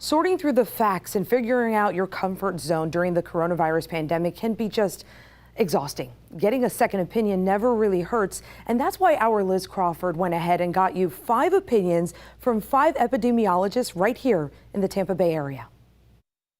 Sorting through the facts and figuring out your comfort zone during the coronavirus pandemic can be just exhausting. Getting a second opinion never really hurts, and that's why our Liz Crawford went ahead and got you 5 opinions from 5 epidemiologists right here in the Tampa Bay area.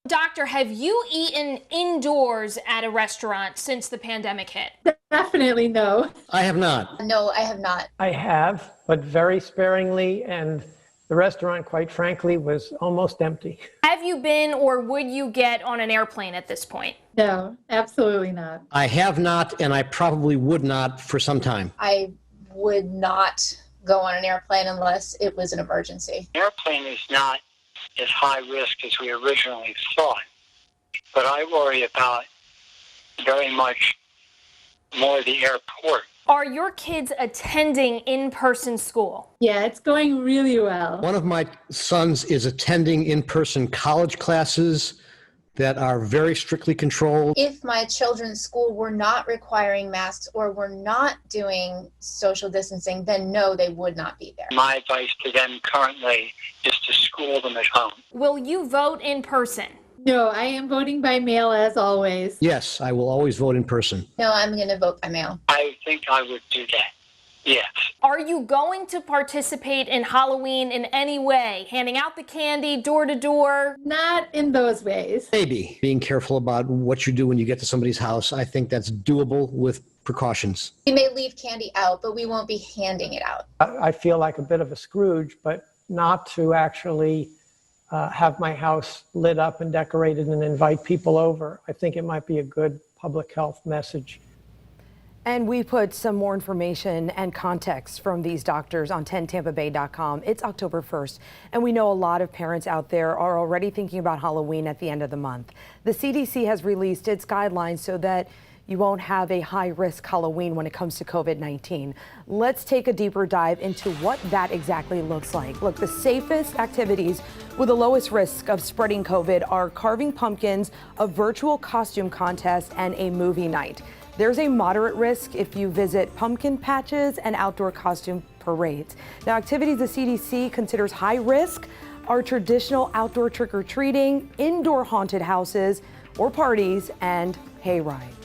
Doctor, have you eaten indoors at a restaurant since the pandemic hit? Definitely no. I have not. No, I have not. I have, but very sparingly, and the restaurant, quite frankly, was almost empty. Have you been or would you get on an airplane at this point? No, absolutely not. I have not, and I probably would not for some time. I would not go on an airplane unless it was an emergency. Airplane is not as high risk as we originally thought, but I worry about very much more the airport. Are your kids attending in-person school? Yeah, it's going really well. One of my sons is attending in-person college classes that are very strictly controlled. If my children's school were not requiring masks or were not doing social distancing, then no, they would not be there. My advice to them currently is to school them at home. Will you vote in person? No, I am voting by mail as always. Yes, I will always vote in person. No, I'm going to vote by mail. I think I would do that. Yes. Are you going to participate in Halloween in any way? Handing out the candy door to door? Not in those ways. Maybe being careful about what you do when you get to somebody's house. I think that's doable with precautions. We may leave candy out, but we won't be handing it out. I feel like a bit of a Scrooge, but not to actually have my house lit up and decorated and invite people over. I think it might be a good public health message. And we put some more information and context from these doctors on 10tampabay.com. It's October 1st, and we know a lot of parents out there are already thinking about Halloween at the end of the month. The CDC has released its guidelines so that you won't have a high-risk Halloween when it comes to COVID-19. Let's take a deeper dive into what that exactly looks like. Look, the safest activities with the lowest risk of spreading COVID are carving pumpkins, a virtual costume contest, and a movie night. There's a moderate risk if you visit pumpkin patches and outdoor costume parades. Now, activities the CDC considers high risk are traditional outdoor trick-or-treating, indoor haunted houses or parties, and hay rides.